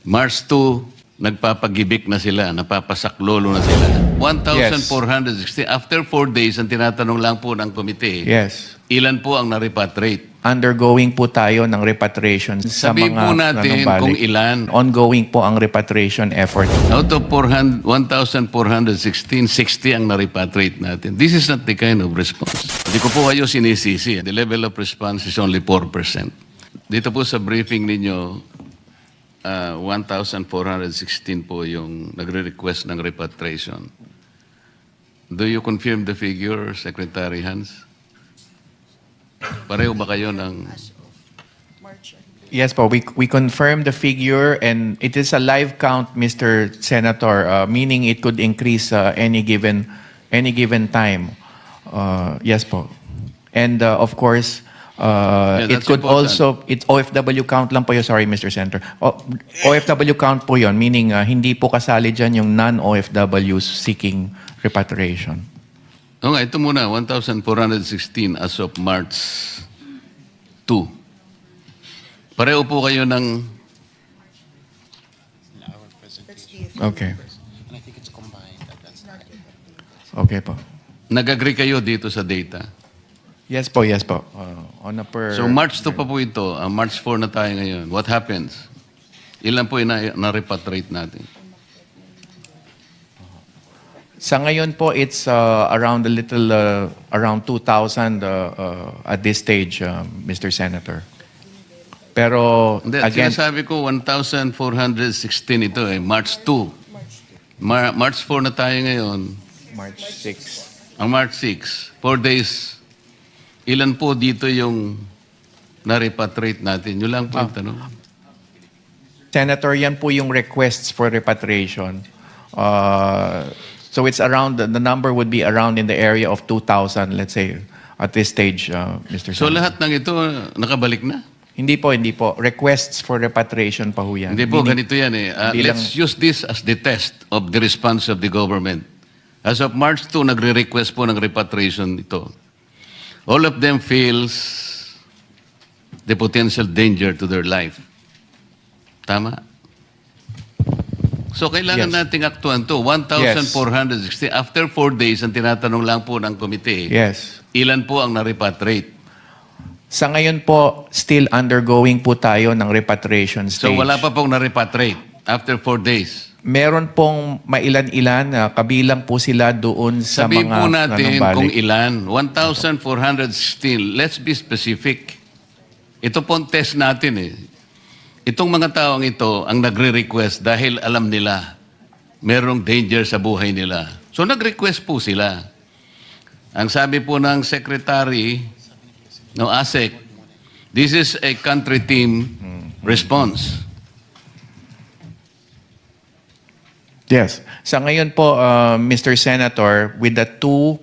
March 2, nagpapagibik na sila, napapasaklolo na sila. 1,460. After 4 days, ang tinatanong lang po ng komite, Yes. ilan po ang na-repatriate? Undergoing po tayo ng repatriation sa Sabihin mga po natin nanungbalik. kung ilan. Ongoing po ang repatriation effort. Out of 1,416, 60 ang na-repatriate natin. This is not the kind of response. Hindi ko po kayo sinisisi. The level of response is only 4%. Dito po sa briefing ninyo, 1,416 po yung nagre-request ng repatriation. Do you confirm the figure, Secretary Hans? Pareho ba kayo ng... Yes po, we confirm the figure and it is a live count, Mr. Senator, meaning it could increase any given time. Yes po. And of course, it that's could important. also, it's OFW count lang po yun, sorry Mr. Senator. OFW count po yun, meaning hindi po kasali dyan yung non-OFWs seeking repatriation. O nga, ito muna, 1,416 as of March 2. Pareho po kayo ng... Okay. Okay po. Nag-agree kayo dito sa data. Yes po, yes po. On a per... So March 2 pa po ito, March 4 na tayo ngayon. What happens? Ilan po yung na-repatriate natin? Sa ngayon po, it's around a little, around 2,000 at this stage, Mr. Senator. Pero, Hindi, again, sinasabi ko 1,416 ito March 2. March 4 na tayo ngayon. March 6. Ang March 6, 4 days. Ilan po dito yung na-repatriate natin? Yun lang po yung tanong. Senator, yan po yung requests for repatriation. So it's around, the number would be around in the area of 2,000, let's say, at this stage, Mr. So Senator. lahat ng ito nakabalik na? Hindi po, hindi po. Requests for repatriation pa ho yan. Hindi po, Meaning- ganito yan hindi Let's use this as the test of the response of the government. As of March 2, nagre-request po ng repatriation ito. All of them feels the potential danger to their life. Tama? So, kailangan Yes. nating aktuan to. 1,460. After 4 days, ang tinatanong lang po ng komite, Yes. ilan po ang na-repatriate? Sa ngayon po, still undergoing po tayo ng repatriation stage. So, wala pa pong na-repatriate after 4 days. Meron pong mailan-ilan, kabilang po sila doon sa Sabihin mga po natin kung nanungbalik. ilan. 1,416. Let's be specific. Ito po ang test natin Itong mga taong ito ang nagre-request dahil alam nila merong danger sa buhay nila. So nag-request po sila. Ang sabi po ng Secretary ng ASEC, this is a country team response. Yes. Sa ngayon po, Mr. Senator, with the two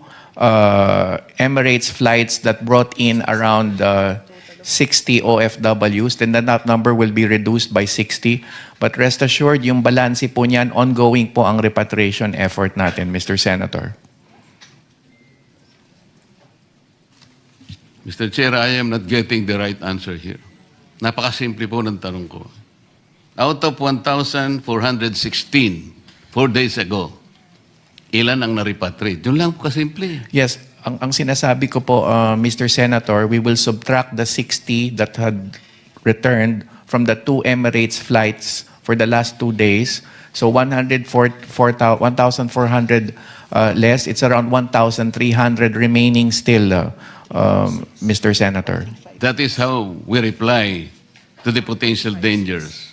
Emirates flights that brought in around 60 OFWs, then that number will be reduced by 60. But rest assured, yung balanse po niyan, ongoing po ang repatriation effort natin, Mr. Senator. Mr. Chair, I am not getting the right answer here. Napakasimple po ng tanong ko. Out of 1,416, 4 days ago, ilan ang na-repatriate? Yun lang po kasimple. Yes, ang sinasabi ko po, Mr. Senator, we will subtract the 60 that had returned from the two Emirates flights for the last 2 days. So 1,400 less. It's around 1,300 remaining still, Mr. Senator. That is how we reply to the potential dangers.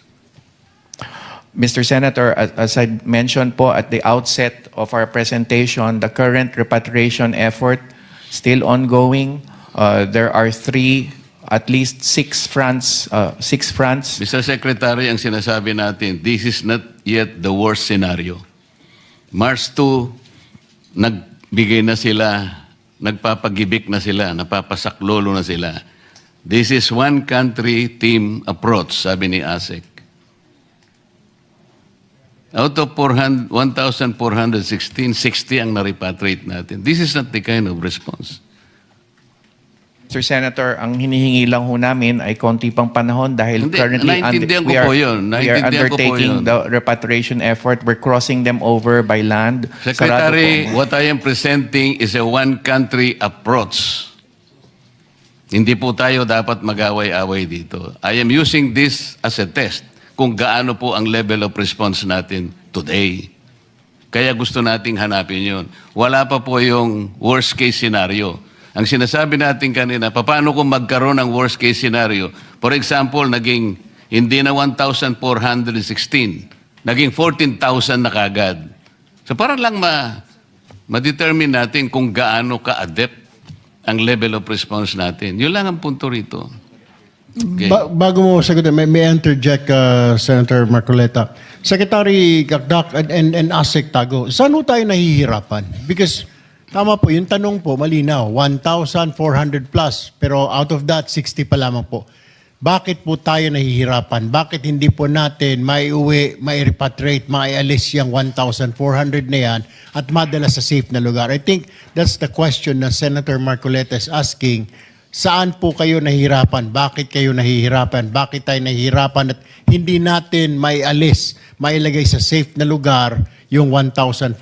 Mr. Senator, as I mentioned po at the outset of our presentation, the current repatriation effort still ongoing. There are at least six fronts. Mr. Secretary, ang sinasabi natin, this is not yet the worst scenario. March 2, nagbigay na sila, nagpapagibik na sila, napapasaklolo na sila. This is one country team approach, sabi ni ASEC. Out of 1,416, 60 ang na-repatriate natin. This is not the kind of response. Mr. Mr. Senator, ang hinihingi lang ho namin ay konti pang panahon dahil Hindi, currently naintindihan ko we are, po yun. we are Naintindihan ko po undertaking yun. the repatriation effort. We're crossing them over by land. Secretary, Sarado po. what I am presenting is a one-country approach. Hindi po tayo dapat mag-away-away dito. I am using this as a test kung gaano po ang level of response natin today. Kaya gusto nating hanapin yun. Wala pa po yung worst case scenario. Ang sinasabi natin kanina, paano kung magkaroon ng worst case scenario? For example, naging hindi na 1,416, naging 14,000 na kagad. So para lang ma-determine natin kung gaano ka-adept ang level of response natin. Yun lang ang punto rito. Okay. Bago mo sagutin, may interject, Senator Marcoleta. Secretary Gakdak and Asik Tago, saan ho tayo nahihirapan? Because, tama po, yung tanong po, malinaw, 1,400 plus, pero out of that, 60 pa lamang po. Bakit po tayo nahihirapan? Bakit hindi po natin maiuwi, mai-repatriate, maialis yung 1,400 na yan at madala sa safe na lugar? I think that's the question na Senator Marcoleta is asking. Saan po kayo nahihirapan? Bakit kayo nahihirapan? Bakit tayo nahihirapan at hindi natin maialis, mailagay sa safe na lugar yung 1,400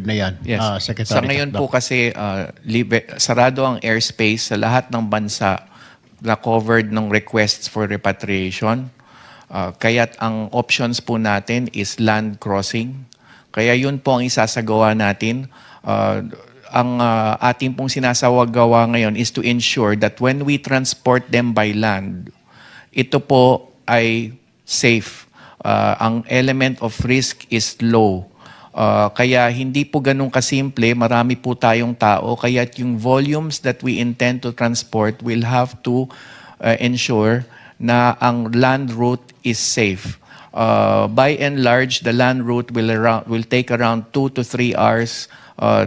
na yan, Yes. Secretary? Sa ngayon Gakdak? po kasi sarado ang airspace sa lahat ng bansa na covered ng requests for repatriation. Kaya't ang options po natin is land crossing. Kaya yun po ang isasagawa natin. Ang ating pong sinasagawa ngayon is to ensure that when we transport them by land, ito po ay safe. Ang element of risk is low. Kaya hindi po ganun kasimple, marami po tayong tao, kaya yung volumes that we intend to transport will have to ensure na ang land route is safe. By and large, the land route will take around 2 to 3 hours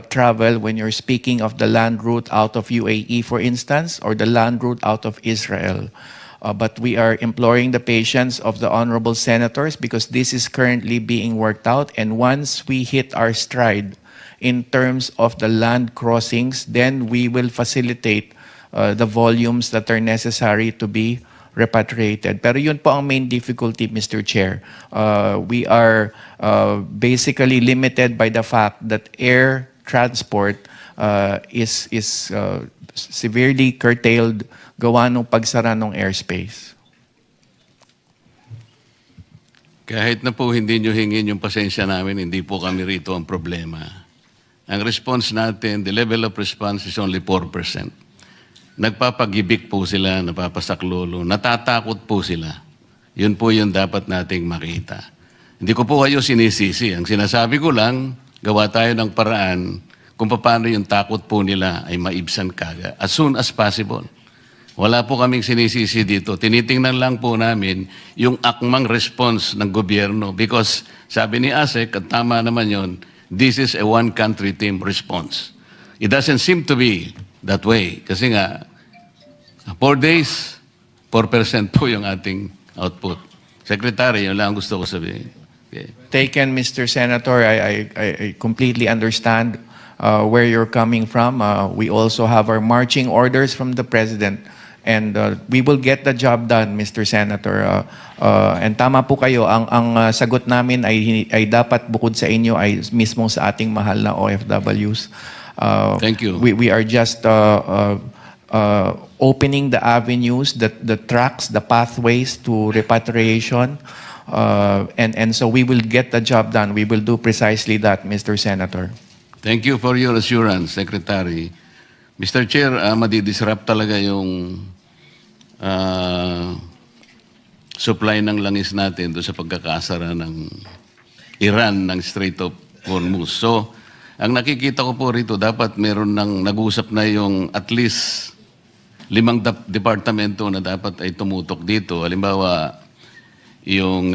travel when you're speaking of the land route out of UAE, for instance, or the land route out of Israel. But we are imploring the patience of the honorable senators because this is currently being worked out. And once we hit our stride in terms of the land crossings, then we will facilitate the volumes that are necessary to be repatriated. Pero yun po ang main difficulty, Mr. Chair. We are basically limited by the fact that air transport is severely curtailed gawa ng pagsara ng airspace. Kahit na po hindi nyo hingin yung pasensya namin, hindi po kami rito ang problema. Ang response natin, the level of response is only 4%. Nagpapagibik po sila, napapasaklolo, natatakot po sila. Yun po yung dapat nating makita. Hindi ko po kayo sinisisi. Ang sinasabi ko lang, gawa tayo ng paraan kung paano yung takot po nila ay maibsan kaga as soon as possible. Wala po kaming sinisisi dito. Tinitingnan lang po namin yung akmang response ng gobyerno because sabi ni ASEC, at tama naman yun, this is a one-country team response. It doesn't seem to be that way. Kasi nga, 4 days, 4% po yung ating output. Secretary, yun lang gusto ko sabihin. Okay. Taken, Mr. Senator, I completely understand where you're coming from. We also have our marching orders from the President. And we will get the job done, Mr. Senator. And tama po kayo, ang sagot namin ay dapat bukod sa inyo ay mismo sa ating mahal na OFWs. Thank you. We are just opening the avenues, the tracks, the pathways to repatriation. And so we will get the job done. We will do precisely that, Mr. Senator. Thank you for your assurance, Secretary. Mr. Chair, madidisrupt talaga yung supply ng langis natin doon sa pagkakasara ng Iran ng Strait of Hormuz. So, ang nakikita ko po rito, dapat meron ng nag-usap na yung at least 5 departamento na dapat ay tumutok dito. Halimbawa, yung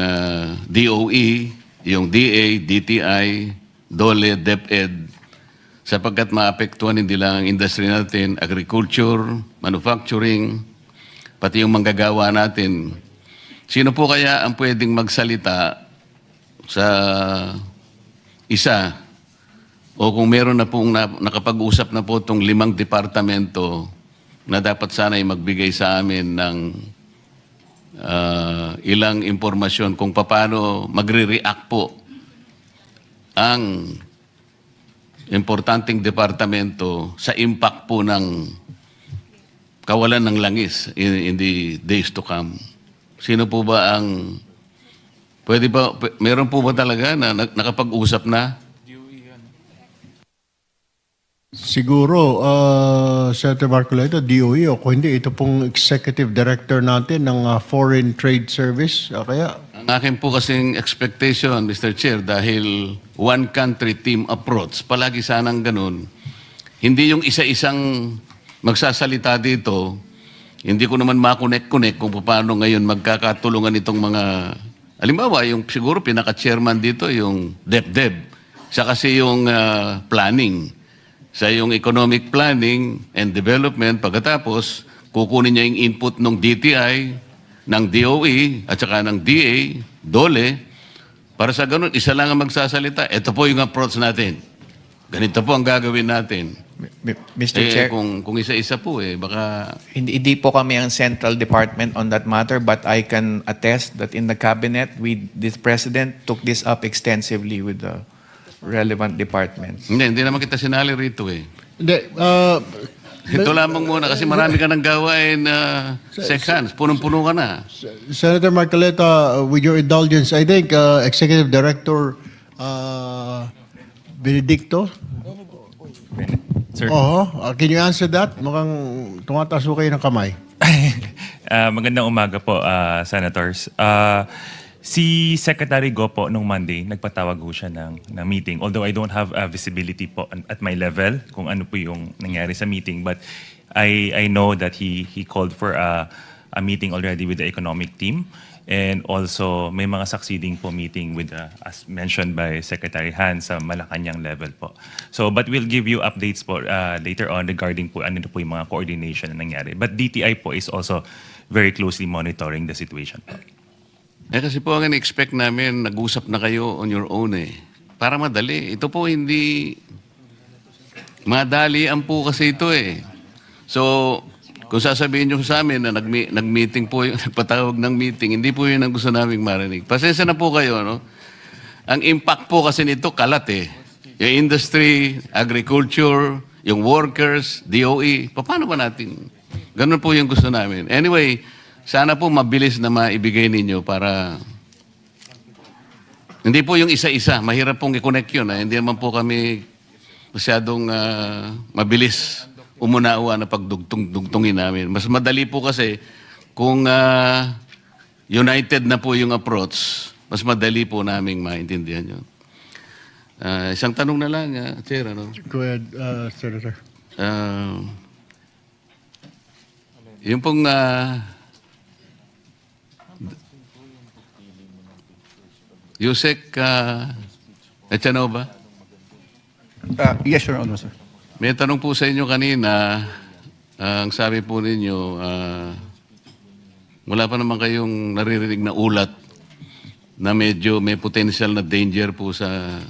DOE, yung DA, DTI, DOLE, DepEd, sapagkat maapektuhan hindi lang ang industry natin, agriculture, manufacturing, pati yung manggagawa natin. Sino po kaya ang pwedeng magsalita sa isa o kung meron na pong nakapag-usap na po itong 5 departamento na dapat sana ay magbigay sa amin ng ilang impormasyon kung paano magre-react po ang importanteng departamento sa impact po ng kawalan ng langis in the days to come. Sino po ba ang... meron po ba talaga na nakapag-usap na? Siguro, Senator Marcoleta, DOE, o kung hindi, ito pong Executive Director natin ng Foreign Trade Service. Kaya, Ang akin po kasing expectation, Mr. Chair, dahil one country team approach, palagi sanang ganun, hindi yung isa-isang magsasalita dito, hindi ko naman makonect-connect kung paano ngayon magkakatulungan itong mga, halimbawa, yung siguro pinaka-chairman dito, yung DepDep, siya kasi yung planning, sa yung economic planning and development, pagkatapos, kukunin niya yung input ng DTI, ng DOE, at saka ng DA, DOLE, para sa ganun, isa lang ang magsasalita. Ito po yung approach natin. Ganito po ang gagawin natin. Mr. Chair, Kung isa-isa po baka... hindi po kami ang central department on that matter, but I can attest that in the cabinet, this president took this up extensively with the relevant departments. Hindi naman kita sinali rito hindi, Ito lamang muna kasi marami ka ng gawain seconds. Punong-puno ka na. Senator Marcoleta, with your indulgence, I think Executive Director Benedicto? Sir. Can you answer that? Mukhang tumataas ho kayo ng kamay. Magandang umaga po, Senators. Si Secretary Go po nung Monday, nagpatawag ho siya ng meeting. Although I don't have visibility po at my level kung ano po yung nangyari sa meeting. But I know that he called for a meeting already with the economic team. And also may mga succeeding po meeting with, as mentioned by Secretary Han, sa Malacanang level po. So, but we'll give you updates po later on regarding po ano po yung mga coordination na nangyari. But DTI po is also very closely monitoring the situation po. Kasi po ang expect namin, nag-usap na kayo on your own Para madali. Ito po hindi... Madalian po kasi ito So, kung sasabihin nyo sa amin na nag-meeting po yung nagpatawag ng meeting, hindi po yun ang gusto naming marinig. Pasensya na po kayo, no? Ang impact po kasi nito, kalat Yung industry, agriculture, yung workers, DOE, paano ba natin? Ganun po yung gusto namin. Anyway, sana po mabilis na maibigay ninyo para... Hindi po yung isa-isa. Mahirap pong i-connect yun. Hindi naman po kami masyadong mabilis umunawa na pagdugtungin namin. Mas madali po kasi kung united na po yung approach, mas madali po naming maintindihan yun. Isang tanong na lang, Chair. Go ahead, Senator. Yung pong... Yusek Echanova? Yes, Your Honor, sir. May tanong po sa inyo kanina. Ang sabi po ninyo, wala pa naman kayong naririnig na ulat na medyo may potential na danger po sa...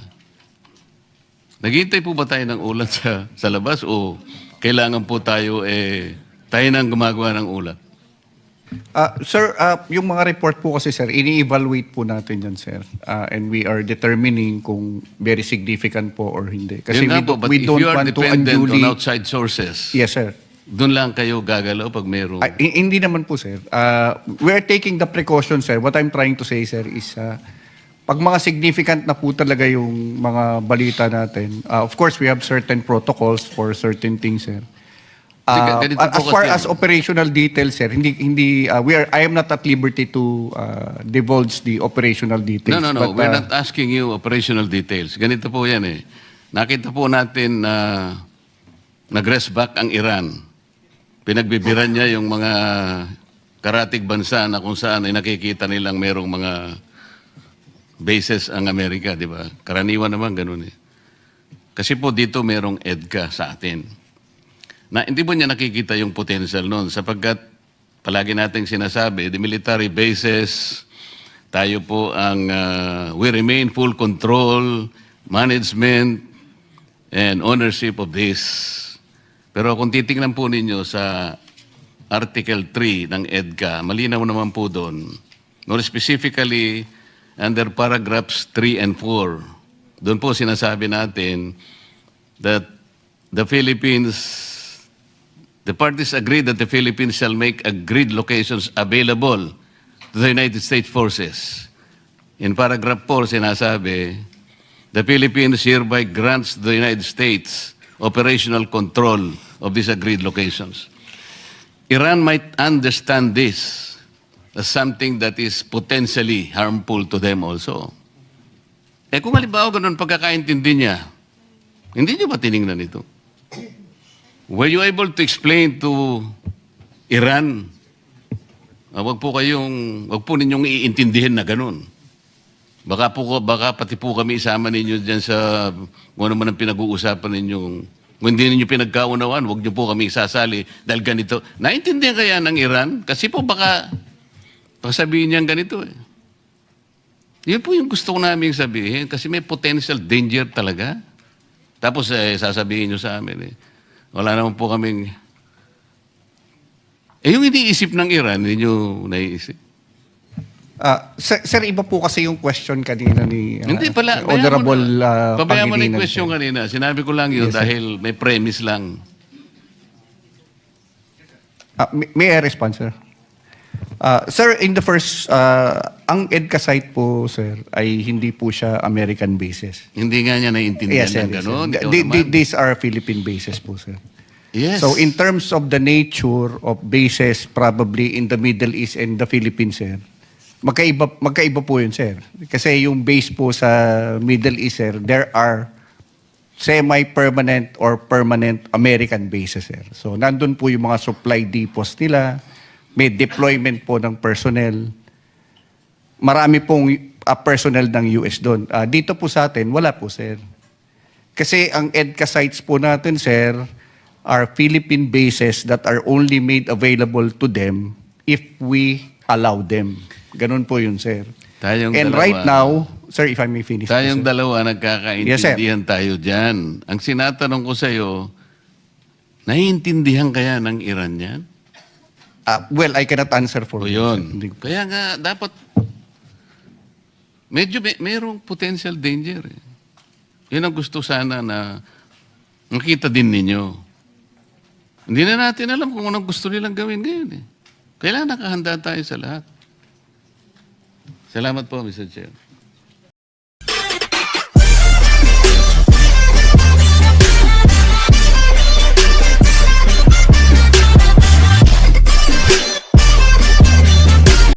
Naghihintay po ba tayo ng ulat sa labas o kailangan po tayo tayo nang gumagawa ng ulat? Sir, yung mga report po kasi, sir, ini-evaluate po natin yan, sir. And we are determining kung very significant po or hindi. Kasi Yun nga po, but we if don't you are want to dependent unduly... on outside sources, Yes, sir. doon lang kayo gagalaw pag mayroong... Hindi naman po, sir. We are taking the precautions, sir. What I'm trying to say, sir, is pag mga significant na po talaga yung mga balita natin, of course, we have certain protocols for certain things, sir. Ganito po As far kasi- as operational details, sir, I am not at liberty to divulge the operational details. No. But, We're not asking you operational details. Ganito po yan Nakita po natin na nag-rest back ang Iran. Pinagbibiran niya yung mga karatig bansa na kung saan ay nakikita nilang merong mga bases ang Amerika, di ba? Karaniwan naman ganun Kasi po dito merong EDCA sa atin. Na hindi mo niya nakikita yung potential noon sapagkat palagi nating sinasabi, the military bases, tayo po ang we remain full control, management, and ownership of these Pero kung titingnan po ninyo sa Article 3 ng EDCA, malinaw naman po doon. More specifically, under paragraphs 3 and 4, doon po sinasabi natin that the parties agree that the Philippines shall make agreed locations available to the United States forces. In paragraph 4, sinasabi, the Philippines hereby grants the United States operational control of these agreed locations. Iran might understand this as something that is potentially harmful to them also. Kung halimbawa ganun pagkakaintindi niya, hindi niyo ba tiningnan ito? Were you able to explain to Iran, wag po ninyong iintindihin na ganun. Baka pati po kami isama ninyo dyan sa kung ano man ang pinag-uusapan ninyong, kung hindi ninyo pinagkaunawaan, wag niyo po kami isasali dahil ganito. Naintindihan kaya ng Iran? Kasi po baka sabihin niyan ganito eh. Yun po yung gusto ko namin sabihin kasi may potential danger talaga. Tapos sasabihin nyo sa amin wala naman po kaming... yung iniisip ng Iran, hindi nyo naiisip. Sir, iba po kasi yung question kanina ni Hindi pala. Honorable Pabayaan mo na yung Pangilinan, question sir. kanina. Sinabi ko lang yun Yes, sir. dahil may premise lang. May I respond, sir? Sir, in the first, ang EDCA site po, sir, ay hindi po siya American bases. Hindi nga niya naiintindihan Yes, sir. ng Yes, gano'n. sir. Ikaw naman. These are Philippine bases po, sir. Yes. So in terms of the nature of bases probably in the Middle East and the Philippines, sir, magkaiba po yun, sir. Kasi yung base po sa Middle East, sir, there are semi-permanent or permanent American bases, sir. So nandun po yung mga supply depots nila, may deployment po ng personnel. Marami pong personnel ng US doon. Dito po sa atin, wala po, sir. Kasi ang EDCA sites po natin, sir, are Philippine bases that are only made available to them if we allow them. Ganun po yun, sir. And right now, sir, if I may finish. Tayong po, sir. dalawa nagkakaintindihan tayo dyan. Ang sinatanong ko sa'yo, naiintindihan kaya ng Iran yan? Well, I cannot answer for O you, sir. yun. Hindi ko- Kaya nga, dapat, medyo mayroong potential danger. Yun ang gusto sana na makita din ninyo. Hindi na natin alam kung anong gusto nilang gawin ngayon. Kailangan nakahanda tayo sa lahat. Salamat po, Mr. Chair.